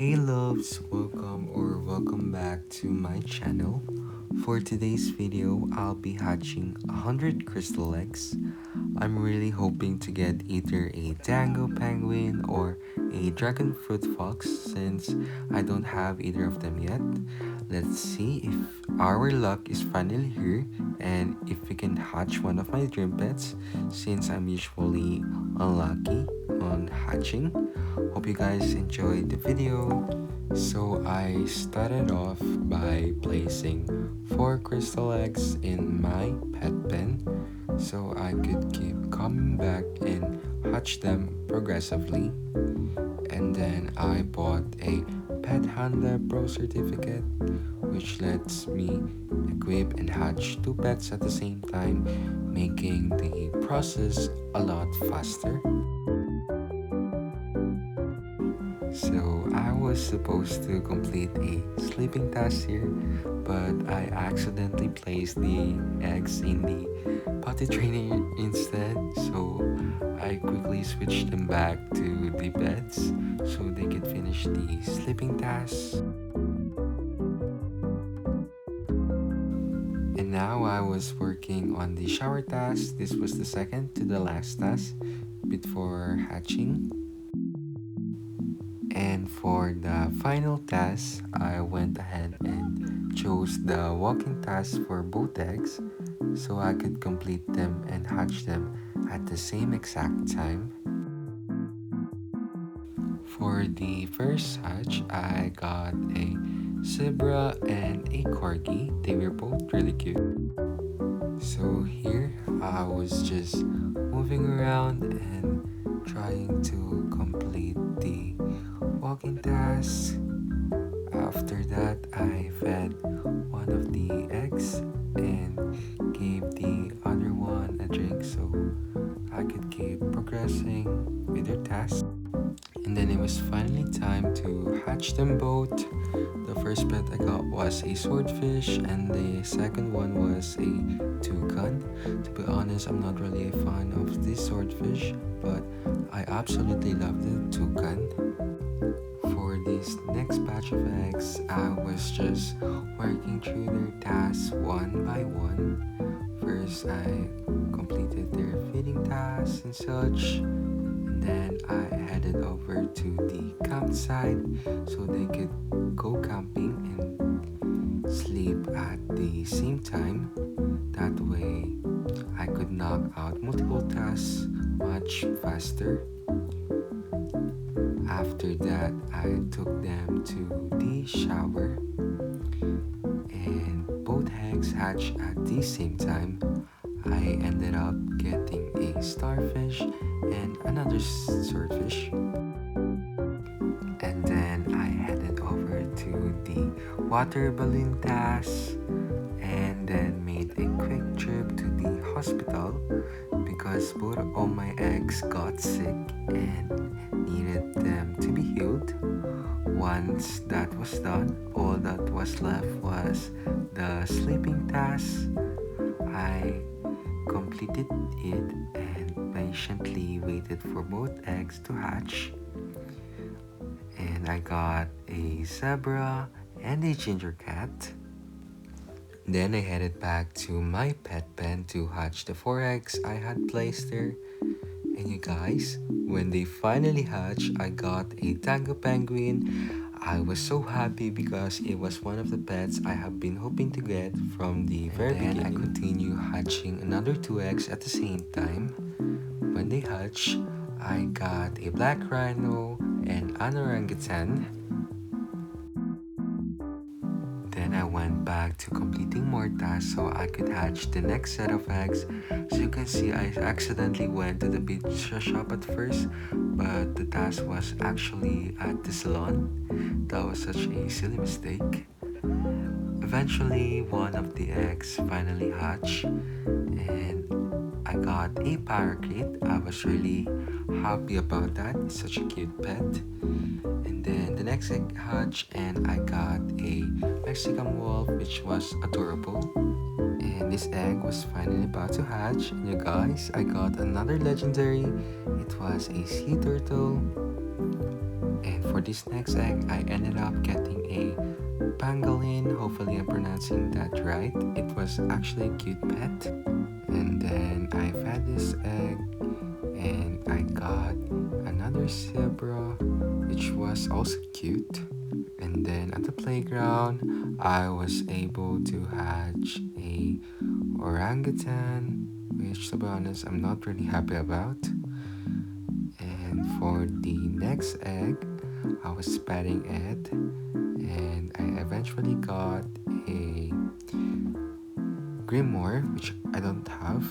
Hey loves, welcome back to my channel. For today's video, I'll be hatching 100 crystal eggs. I'm really hoping to get either a Dango Penguin or a Dragonfruit Fox since I don't have either of them yet. Let's see if our luck is finally here and if we can hatch one of my dream pets since I'm usually unlucky on hatching. Hope you guys enjoyed the video. So I started off by placing 4 crystal eggs in my pet pen so I could keep coming back and hatch them progressively. And then I bought a Pet Handler Pro certificate which lets me equip and hatch 2 pets at the same time, making the process a lot faster. So I was supposed to complete a sleeping task here, but I accidentally placed the eggs in the potty trainer instead, so I quickly switched them back to the beds so they could finish the sleeping task. And now I was working on the shower task. This was the second to the last task before hatching. And for the final task, I went ahead and chose the walking task for both eggs so I could complete them and hatch them at the same exact time. For the first hatch, I got a zebra and a corgi. They were both really cute. So here I was just moving around and trying to complete the walking task. After that, I fed one of the eggs and gave the other one a drink so I could keep progressing with their task. And then it was finally time to hatch them both. The first pet I got was a swordfish and the second one was a toucan. To be honest, I'm not really a fan of this swordfish, but I absolutely love the toucan. For this next batch of eggs, I was just working through their tasks one by one. First, I completed their feeding tasks and such. Then I headed over to the campsite so they could go camping and sleep at the same time. That way I could knock out multiple tasks much faster. After that, I took them to the shower and both eggs hatched at the same time. I ended up getting a starfish and another swordfish. And then I headed over to the water balloon task and then made a quick trip to the hospital because both of my eggs got sick and needed them to be healed. Once that was done, all that was left was the sleeping task. I completed it and patiently waited for both eggs to hatch. And I got a zebra and a ginger cat. Then I headed back to my pet pen to hatch the 4 eggs I had placed there. And you guys, when they finally hatched, I got a Dango Penguin. I was so happy because it was one of the pets I have been hoping to get from the very beginning. I continued hatching another 2 eggs at the same time. When they hatched, I got a black rhino and an orangutan. Then I went back to completing more tasks so I could hatch the next set of eggs. As you can see, I accidentally went to the pizza shop at first, but the task was actually at the salon. That was such a silly mistake. Eventually, one of the eggs finally hatched and I got a parakeet. I was really happy about that. It's such a cute pet. And then the next egg hatched and I got a Mexican wolf which was adorable. And this egg was finally about to hatch. And you guys, I got another legendary. It was a sea turtle. And for this next egg, I ended up getting a pangolin. Hopefully I'm pronouncing that right. It was actually a cute pet. And then I've had this egg and I got another zebra, which was also cute. And then at the playground, I was able to hatch a orangutan, which to be honest, I'm not really happy about. And for the next egg, I was petting it, and I eventually got a grimoire, which I don't have.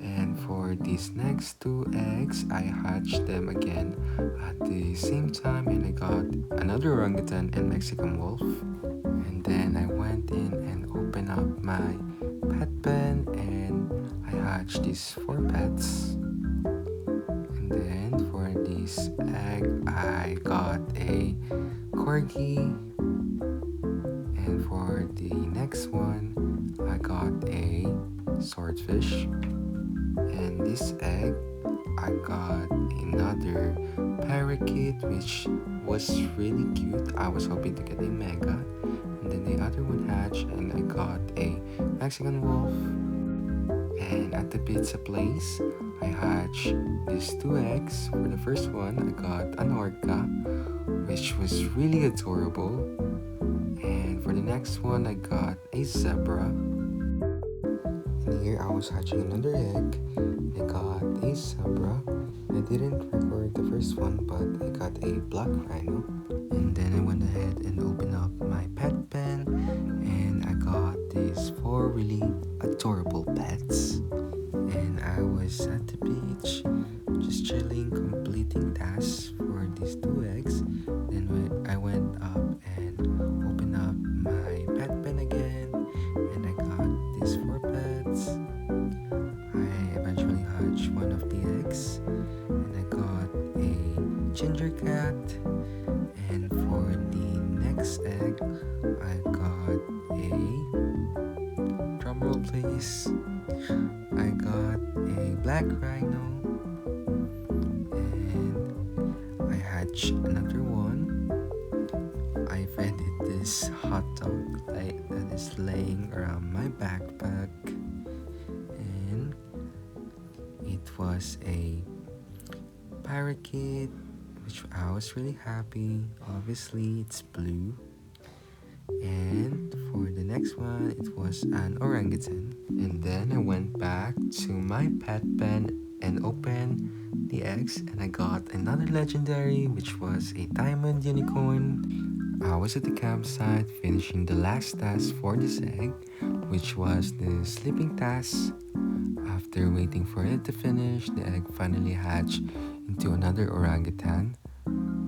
And for these next two eggs, I hatched them again at the same time, and I got another orangutan and Mexican wolf. And then I went in and opened up my pet pen, and I hatched these 4 pets. And then for this egg, I got a corgi. And for the next one, I got a swordfish. And this egg, I got another parakeet, which was really cute. I was hoping to get a mega. And then the other one hatched, and I got a Mexican wolf. And at the pizza place, I hatched these 2 eggs. For the first one, I got an orca, which was really adorable. And for the next one, I got a zebra. And here I was hatching another egg. I got a zebra. I didn't record the first one, but I got a black rhino. And then I went ahead and opened up my pet pen, and I got these 4 really adorable pets. And I was at the beach just chilling, completing tasks for these 2 eggs. Then I went up and opened up my pet pen again, and I got these 4 pets. I eventually hatched one of the eggs, and I got a ginger cat. And for the next egg, I got a, drumroll please, I got a black rhino, and I hatched another one. I fed it this hot dog that is laying around my backpack, and it was a parakeet, which I was really happy. Obviously, it's blue. And for the next one, it was an orangutan. And then I went back to my pet pen and opened the eggs, and I got another legendary, which was a diamond unicorn. I was at the campsite finishing the last task for this egg, which was the sleeping task. After waiting for it to finish, the egg finally hatched into another orangutan,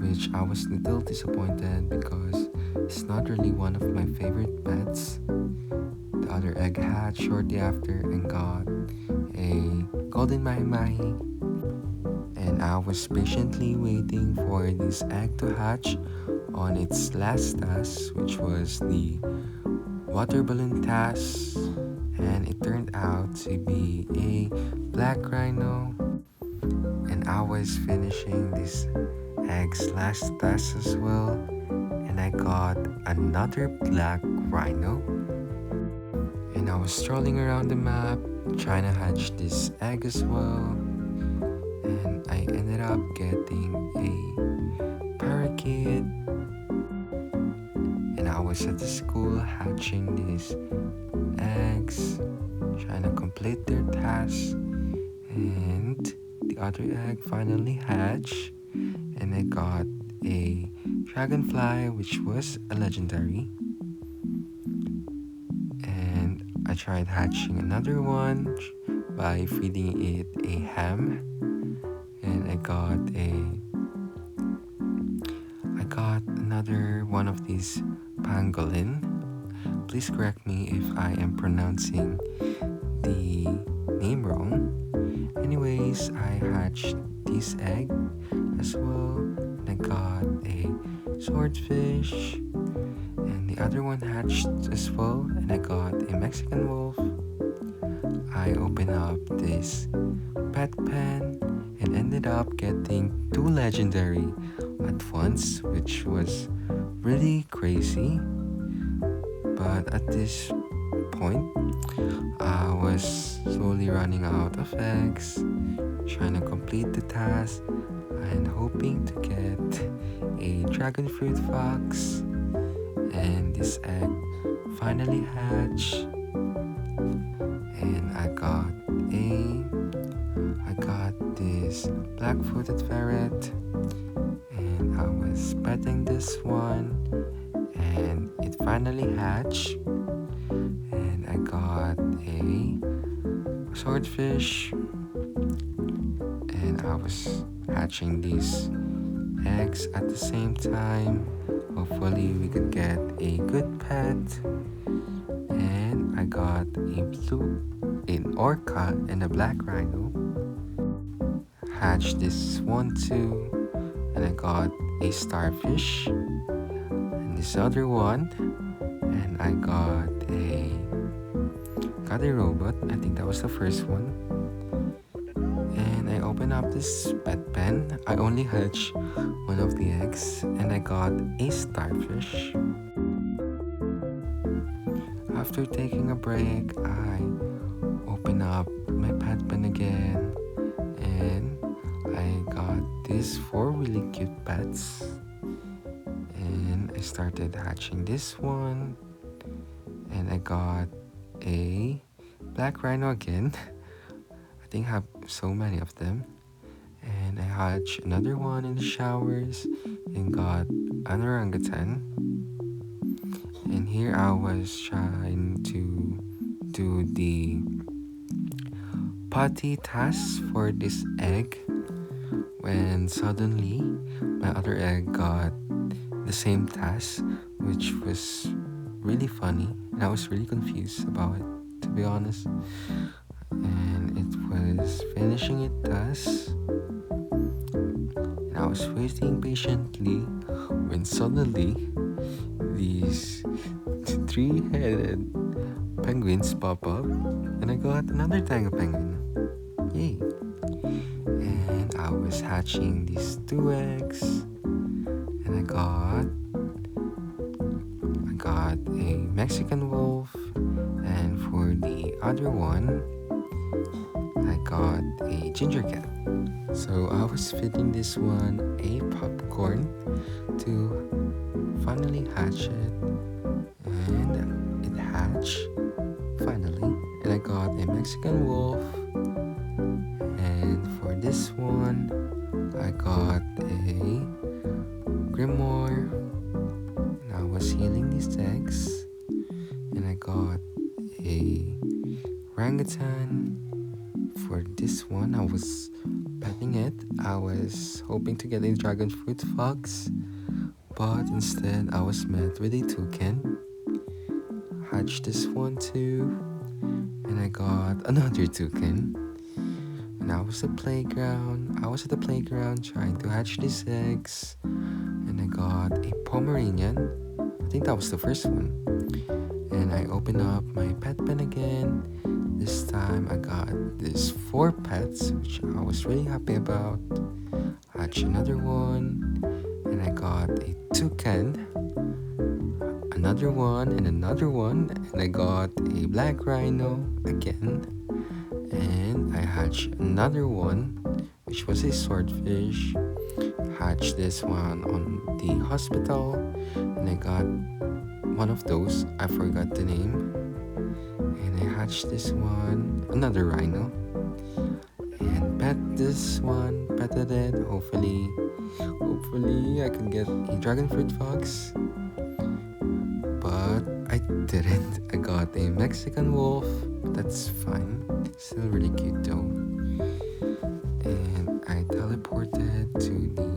which I was a little disappointed because it's not really one of my favorite pets. The other egg hatched shortly after and got a golden mahi-mahi, and I was patiently waiting for this egg to hatch on its last task, which was the water balloon task, and it turned out to be a black rhino. And I was finishing this egg's last task as well, and I got another black rhino. And I was strolling around the map trying to hatch this egg as well, and I ended up getting a parakeet. And I was at the school hatching these eggs, trying to complete their tasks, and the other egg finally hatched, and I got a dragonfly, which was a legendary. And I tried hatching another one by feeding it a ham, and I got another one of these pangolin. Please correct me if I am pronouncing the name wrong. Anyways, I hatched this egg as well, and I got a swordfish, and the other one hatched as well, and I got a Mexican wolf. I opened up this pet pen and ended up getting 2 legendary, at once, which was really crazy. But at this point, I was slowly running out of eggs, trying to complete the task, and hoping to get a Dragonfruit Fox. And this egg finally hatched, and I got this black-footed ferret, and I was petting this one, and it finally hatched, and I got a swordfish, and I was hatching these eggs at the same time. Hopefully we could get a good pet. And I got an orca and a black rhino. Hatched this one too, and I got a starfish and this other one, and I got a robot. I think that was the first one. And I opened up this pet pen. I only hatched one of the eggs, and I got a starfish. After taking a break, I opened up my pet pen again, and I got these 4 really cute pets. And I started hatching this one, and I got a black rhino again. I think I have so many of them. And I hatched another one in the showers and got an orangutan. And here I was trying to do the potty task for this egg, when suddenly my other egg got the same task, which was really funny, and I was really confused about it, to be honest. And it was finishing its task, and I was waiting patiently when suddenly these 3-headed penguins pop up, and I got another Dango Penguin. Yay! And I was hatching these 2 eggs, and I got a Mexican wolf, and for the other one, I got a ginger cat. So I was feeding this one a popcorn to finally hatch it, and it hatched finally, and I got a Mexican wolf. And for this one, I got a grimoire, and I was healing these eggs, and I got a orangutan. For this one, I was petting it. I was hoping to get a Dragonfruit Fox, but instead I was met with a toucan. Hatched this one too, and I got another toucan. And I was at the playground trying to hatch these eggs, and I got a Pomeranian. I think that was the first one. And I opened up my pet pen again. This time I got these 4 pets, which I was really happy about. Hatched another one, and I got a toucan, another one, and I got a black rhino again. And I hatched another one, which was a swordfish. Hatched this one on the hospital, and I got one of those, I forgot the name. And I hatched this one, another rhino, and petted it. Hopefully I can get a Dragonfruit Fox, but I didn't. I got a Mexican wolf, but that's fine. Still really cute though. And I teleported to the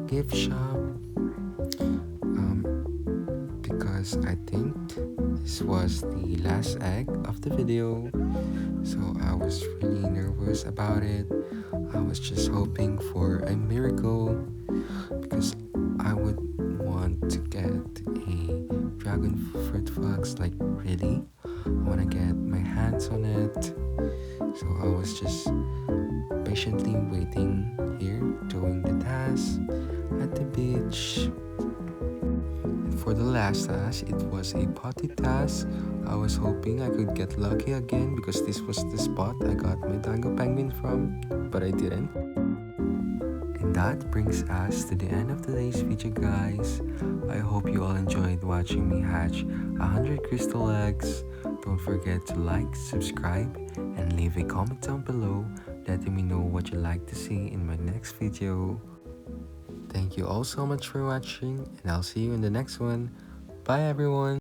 gift shop, because I think this was the last egg of the video, so I was really nervous about it. I was just hoping for a miracle, because I would want to get a Dragonfruit Fox like really, I want to get my hands on it. So I was just patiently waiting here, doing the task at the beach. And for the last task, it was a potty task. I was hoping I could get lucky again because this was the spot I got my Dango Penguin from, but I didn't. And that brings us to the end of today's video, guys. I hope you all enjoyed watching me hatch 100 crystal eggs. Don't forget to like, subscribe, and leave a comment down below letting me know what you'd like to see in my next video. Thank you all so much for watching, and I'll see you in the next one. Bye everyone!